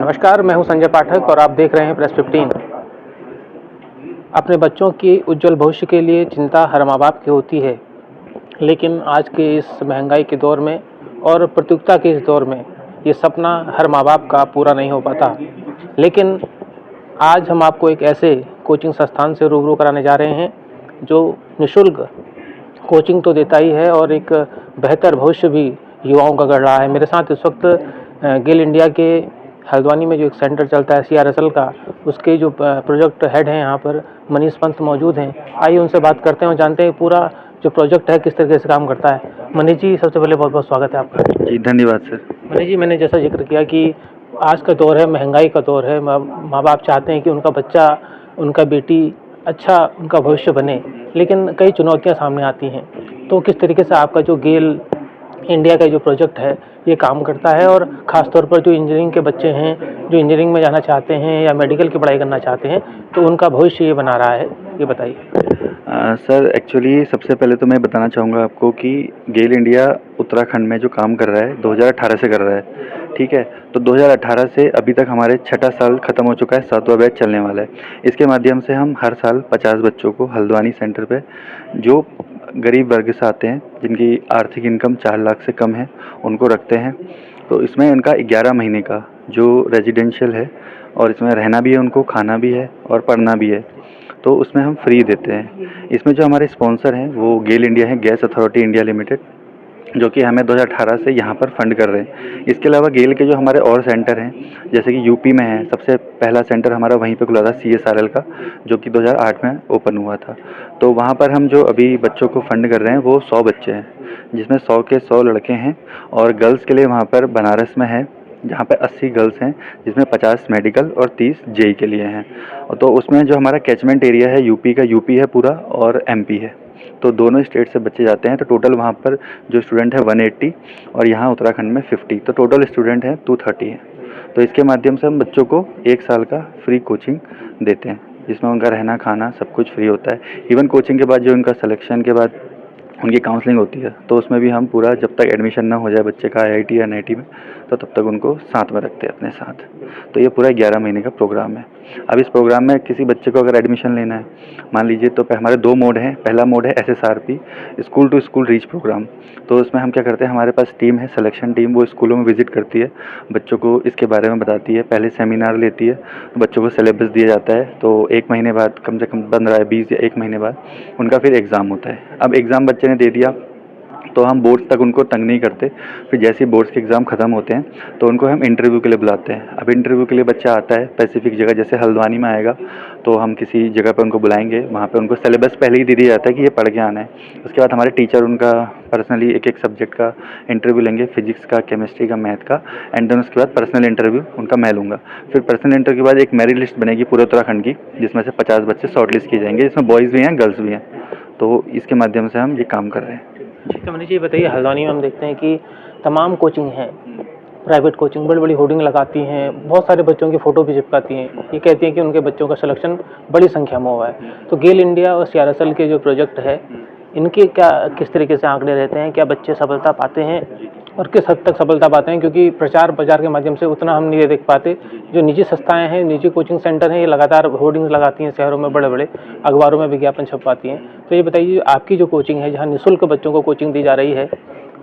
नमस्कार, मैं हूं संजय पाठक और आप देख रहे हैं प्रेस 15। अपने बच्चों के उज्जवल भविष्य के लिए चिंता हर माँ बाप की होती है, लेकिन आज के इस महंगाई के दौर में और प्रतियोगिता के इस दौर में ये सपना हर माँ बाप का पूरा नहीं हो पाता। लेकिन आज हम आपको एक ऐसे कोचिंग संस्थान से रूबरू कराने जा रहे हैं जो निःशुल्क कोचिंग तो देता ही है और एक बेहतर भविष्य भी युवाओं का गढ़ रहा है। मेरे साथ इस वक्त गेल इंडिया के हल्द्वानी में जो एक सेंटर चलता है CRSL का, उसके जो प्रोजेक्ट हेड हैं यहाँ पर मनीष पंत मौजूद हैं। आइए उनसे बात करते हैं और जानते हैं पूरा जो प्रोजेक्ट है किस तरीके से काम करता है। मनीष जी, सबसे पहले बहुत बहुत स्वागत है आपका। जी धन्यवाद सर। मनीष जी, मैंने जैसा जिक्र किया कि आज का दौर है, महंगाई का दौर है। माँ बाप चाहते हैं कि उनका बच्चा, उनका बेटी अच्छा उनका भविष्य बने, लेकिन कई चुनौतियाँ सामने आती हैं। तो किस तरीके से आपका जो गेल इंडिया का जो प्रोजेक्ट है ये काम करता है, और ख़ास तौर पर जो इंजीनियरिंग के बच्चे हैं, जो इंजीनियरिंग में जाना चाहते हैं या मेडिकल की पढ़ाई करना चाहते हैं, तो उनका भविष्य ये बना रहा है, ये बताइए। सर एक्चुअली सबसे पहले तो मैं बताना चाहूँगा आपको कि गेल इंडिया उत्तराखंड में जो काम कर रहा है 2018 से कर रहा है, ठीक है। तो 2018 से अभी तक हमारे 6ठा साल ख़त्म हो चुका है, 7वां बैच चलने वाला है। इसके माध्यम से हम हर साल 50 बच्चों को हल्द्वानी सेंटर पे, जो गरीब वर्ग से आते हैं, जिनकी आर्थिक इनकम 4 लाख से कम है, उनको रखते हैं। तो इसमें उनका 11 महीने का जो रेजिडेंशियल है, और इसमें रहना भी है, उनको खाना भी है और पढ़ना भी है, तो उसमें हम फ्री देते हैं। इसमें जो हमारे स्पॉन्सर हैं वो गेल इंडिया है, गैस अथॉरिटी इंडिया लिमिटेड, जो कि हमें 2018 से यहाँ पर फंड कर रहे हैं। इसके अलावा गेल के जो हमारे और सेंटर हैं, जैसे कि यूपी में है, सबसे पहला सेंटर हमारा वहीं पे खुला था CSRL का, जो कि 2008 में ओपन हुआ था। तो वहाँ पर हम जो अभी बच्चों को फंड कर रहे हैं वो 100 बच्चे हैं, जिसमें 100 के 100 लड़के हैं। और गर्ल्स के लिए वहाँ पर बनारस में है, जहाँ पे 80 गर्ल्स हैं, जिसमें 50 मेडिकल और 30 JEE के लिए हैं। तो उसमें जो हमारा कैचमेंट एरिया है यूपी का, यूपी है पूरा और MP है, तो दोनों स्टेट से बच्चे जाते हैं। तो टोटल वहाँ पर जो स्टूडेंट है 180 और यहाँ उत्तराखंड में 50, तो टोटल स्टूडेंट हैं 230 हैं। तो इसके माध्यम से हम बच्चों को 1 साल का फ्री कोचिंग देते हैं, जिसमें उनका रहना खाना सब कुछ फ्री होता है। इवन कोचिंग के बाद जो उनका सिलेक्शन के बाद उनकी काउंसलिंग होती है, तो उसमें भी हम पूरा, जब तक एडमिशन ना हो जाए बच्चे का IIT या NIT में, तो तब तक उनको साथ में रखते हैं अपने साथ। तो ये पूरा 11 महीने का प्रोग्राम है। अब इस प्रोग्राम में किसी बच्चे को अगर एडमिशन लेना है, मान लीजिए, तो हमारे 2 मोड हैं। पहला मोड है SSRP, school to school reach programme. तो उसमें हम क्या करते हैं, हमारे पास टीम है, सिलेक्शन टीम, वो स्कूलों में विजिट करती है, बच्चों को इसके बारे में बताती है, पहले सेमिनार लेती है, तो बच्चों को सिलेबस दिया जाता है। तो 1 महीने बाद, कम से कम 15 या 20 या 1 महीने बाद उनका फिर एग्ज़ाम होता है। अब एग्ज़ाम बच्चे ने दे दिया तो हम बोर्ड्स तक उनको तंग नहीं करते। फिर जैसे ही बोर्ड्स के एग्ज़ाम ख़त्म होते हैं तो उनको हम इंटरव्यू के लिए बुलाते हैं। अब इंटरव्यू के लिए बच्चा आता है स्पेसिफिक जगह, जैसे हल्द्वानी में आएगा तो हम किसी जगह पर उनको बुलाएंगे, वहाँ पे उनको सिलेबस पहले ही दे दिया जाता है कि ये पढ़ के आना है। उसके बाद हमारे टीचर उनका पर्सनली एक एक सब्जेक्ट का इंटरव्यू लेंगे, फिजिक्स का, केमिस्ट्री का, मैथ का, एंड देन उसके बाद पर्सनल इंटरव्यू उनका मैं लूँगा। फिर पर्सनल इंटरव्यू के बाद एक मेरिट लिस्ट बनेगी पूरे उत्तराखंड की, जिसमें से 50 बच्चे शॉर्ट लिस्ट किए जाएंगे, जिसमें बॉयज़ भी हैं, गर्ल्स भी हैं। तो इसके माध्यम से हम ये काम कर रहे हैं। तो मनीष जी बताइए, हल्द्वानी में हम देखते हैं कि तमाम कोचिंग हैं, प्राइवेट कोचिंग बड़ी बड़ी होर्डिंग लगाती हैं, बहुत सारे बच्चों की फ़ोटो भी चिपकाती हैं, ये कहती हैं कि उनके बच्चों का सिलेक्शन बड़ी संख्या में हुआ है। तो गेल इंडिया और CRSL के जो प्रोजेक्ट है, इनके क्या किस तरीके से आंकड़े रहते हैं, क्या बच्चे सफलता पाते हैं और किस हद तक सफलता पाते हैं? क्योंकि प्रचार प्रचार के माध्यम से उतना हम नहीं देख पाते। जो निजी संस्थाएं हैं, निजी कोचिंग सेंटर हैं, ये लगातार होर्डिंग्स लगाती हैं, शहरों में बड़े बड़े अखबारों में विज्ञापन छपवाती हैं। तो ये बताइए, आपकी जो कोचिंग है, जहाँ निःशुल्क बच्चों को कोचिंग दी जा रही है,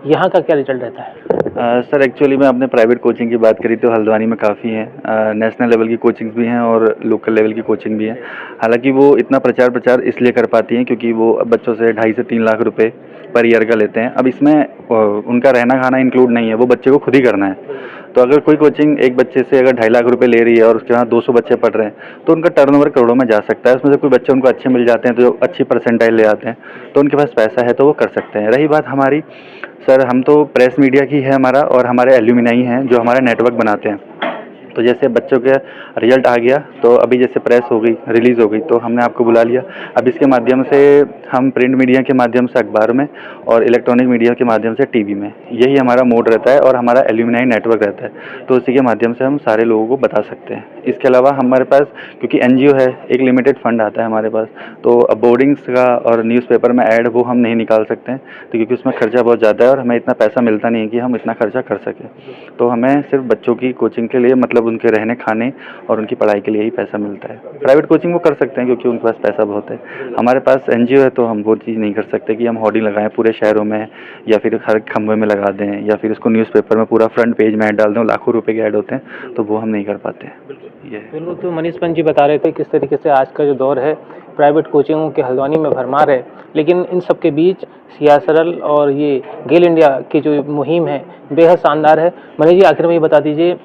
यहाँ का क्या रिजल्ट रहता है? सर एक्चुअली में आपने प्राइवेट कोचिंग की बात करी तो हल्द्वानी में काफ़ी हैं। नेशनल लेवल की कोचिंग्स भी हैं और लोकल लेवल की कोचिंग भी हैं। हालांकि वो इतना प्रचार इसलिए कर पाती हैं क्योंकि वो बच्चों से 2.5 से 3 लाख रुपए पर ईयर का लेते हैं। अब इसमें उनका रहना खाना इंक्लूड नहीं है, वो बच्चे को खुद ही करना है। तो अगर कोई कोचिंग एक बच्चे से अगर 2.5 लाख रुपए ले रही है और उसके यहाँ 200 बच्चे पढ़ रहे हैं, तो उनका टर्नओवर करोड़ों में जा सकता है। उसमें से कोई बच्चे उनको अच्छे मिल जाते हैं, तो जो अच्छी परसेंटाइल ले आते हैं, तो उनके पास पैसा है तो वो कर सकते हैं। रही बात हमारी, सर हम तो प्रेस मीडिया की है हमारा, और हमारे एल्यूमिनाई हैं जो हमारा नेटवर्क बनाते हैं। तो जैसे बच्चों के रिजल्ट आ गया, तो अभी जैसे प्रेस हो गई, रिलीज़ हो गई, तो हमने आपको बुला लिया। अब इसके माध्यम से हम प्रिंट मीडिया के माध्यम से अखबार में और इलेक्ट्रॉनिक मीडिया के माध्यम से टीवी में, यही हमारा मोड रहता है और हमारा एल्यूमिनाई नेटवर्क रहता है। तो उसी के माध्यम से हम सारे लोगों को बता सकते हैं इसके अलावा हमारे पास क्योंकि एनजीओ है, एक लिमिटेड फंड आता है हमारे पास, तो अब बोर्डिंग्स का और न्यूज़पेपर में ऐड वो हम नहीं निकाल सकते हैं, तो क्योंकि उसमें खर्चा बहुत ज़्यादा है और हमें इतना पैसा मिलता नहीं है कि हम इतना खर्चा कर सकें। तो हमें सिर्फ बच्चों की कोचिंग के लिए मतलब उनके रहने खाने और उनकी पढ़ाई के लिए ही पैसा मिलता है। प्राइवेट कोचिंग वो कर सकते हैं क्योंकि उनके पास पैसा बहुत है। हमारे पास एनजीओ है तो हम वो चीज़ नहीं कर सकते कि हम होर्डिंग लगाएं पूरे शहरों में या फिर हर खंभे में लगा दें या फिर उसको न्यूज़पेपर में पूरा फ्रंट पेज में ऐड डाल दें, लाखों रुपए के ऐड होते हैं, तो वो हम नहीं कर पाते हैं। ये है। बिल्कुल, तो मनीष पंत जी बता रहे थे किस तरीके से आज का जो दौर है प्राइवेट कोचिंगों के हल्द्वानी में भरमार है, लेकिन इन सब के बीच सिया सरल और ये गेल इंडिया की जो मुहिम है बेहद शानदार है। मनीष जी, आखिर में ये बता दीजिए,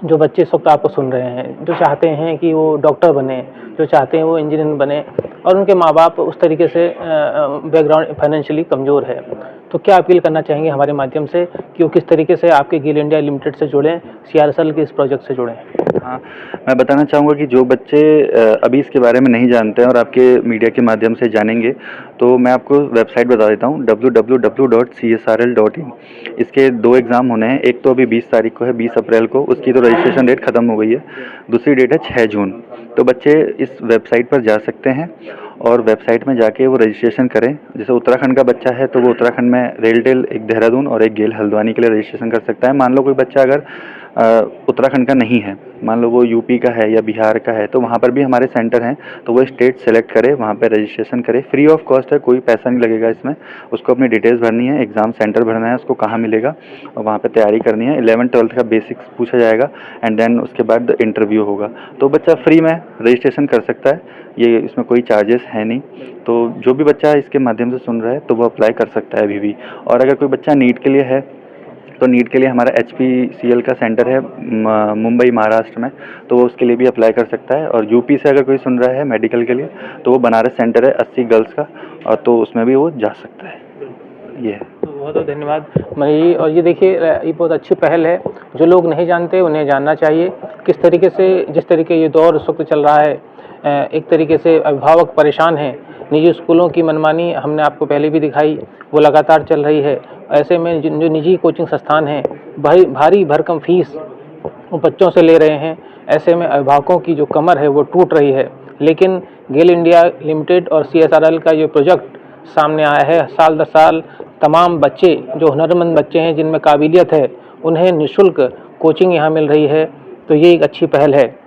जो बच्चे इस वक्त आपको सुन रहे हैं, जो चाहते हैं कि वो डॉक्टर बने, जो चाहते हैं वो इंजीनियर बने और उनके माँ बाप उस तरीके से बैकग्राउंड फाइनेंशियली कमज़ोर है, तो क्या अपील करना चाहेंगे हमारे माध्यम से कि वो किस तरीके से आपके गेल इंडिया लिमिटेड से जुड़ें, सीआरएसएल के इस प्रोजेक्ट से जुड़ें? हाँ, मैं बताना चाहूँगा कि जो बच्चे अभी इसके बारे में नहीं जानते हैं और आपके मीडिया के माध्यम से जानेंगे, तो मैं आपको वेबसाइट बता देता हूँ www.csrl.in। इसके 2 एग्ज़ाम होने हैं, एक तो अभी 20 तारीख को है, 20 अप्रैल को, उसकी तो रजिस्ट्रेशन डेट ख़त्म हो गई है, दूसरी डेट है 6 जून। तो बच्चे इस वेबसाइट पर जा सकते हैं और वेबसाइट में जाके वो रजिस्ट्रेशन करें। जैसे उत्तराखंड का बच्चा है तो वो उत्तराखंड में रेलटेल एक देहरादून और एक गेल हल्द्वानी के लिए रजिस्ट्रेशन कर सकता है। मान लो कोई बच्चा अगर उत्तराखंड का नहीं है, मान लो वो यूपी का है या बिहार का है, तो वहाँ पर भी हमारे सेंटर हैं, तो वो स्टेट सेलेक्ट करे, वहाँ पर रजिस्ट्रेशन करे, फ्री ऑफ कॉस्ट है, कोई पैसा नहीं लगेगा इसमें। उसको अपनी डिटेल्स भरनी है, एग्ज़ाम सेंटर भरना है, उसको कहाँ मिलेगा और वहाँ पर तैयारी करनी है। 11th-12th का बेसिक्स पूछा जाएगा एंड देन उसके बाद इंटरव्यू होगा। तो बच्चा फ्री में रजिस्ट्रेशन कर सकता है, ये इसमें कोई चार्जेस है नहीं। तो जो भी बच्चा इसके माध्यम से सुन रहा है तो वो अप्लाई कर सकता है अभी भी। और अगर कोई बच्चा नीट के लिए है तो नीट के लिए हमारा HPCL का सेंटर है मुंबई महाराष्ट्र में, तो वो उसके लिए भी अप्लाई कर सकता है। और यूपी से अगर कोई सुन रहा है मेडिकल के लिए तो वो बनारस सेंटर है 80 गर्ल्स का, और तो उसमें भी वो जा सकता है। ये है। तो बहुत बहुत धन्यवाद मनीष जी। और ये देखिए, ये बहुत अच्छी पहल है, जो लोग नहीं जानते उन्हें जानना चाहिए किस तरीके से, जिस तरीके ये दौर इस वक्त चल रहा है, एक तरीके से अभिभावक परेशान हैं, निजी स्कूलों की मनमानी हमने आपको पहले भी दिखाई, वो लगातार चल रही है। ऐसे में जो निजी कोचिंग संस्थान हैं भारी भरकम फीस बच्चों से ले रहे हैं, ऐसे में अभिभावकों की जो कमर है वो टूट रही है। लेकिन गेल इंडिया लिमिटेड और CSRL का ये प्रोजेक्ट सामने आया है, साल दर साल तमाम बच्चे जो हुनरमंद बच्चे हैं, जिनमें काबिलियत है, उन्हें निःशुल्क कोचिंग यहाँ मिल रही है, तो ये एक अच्छी पहल है।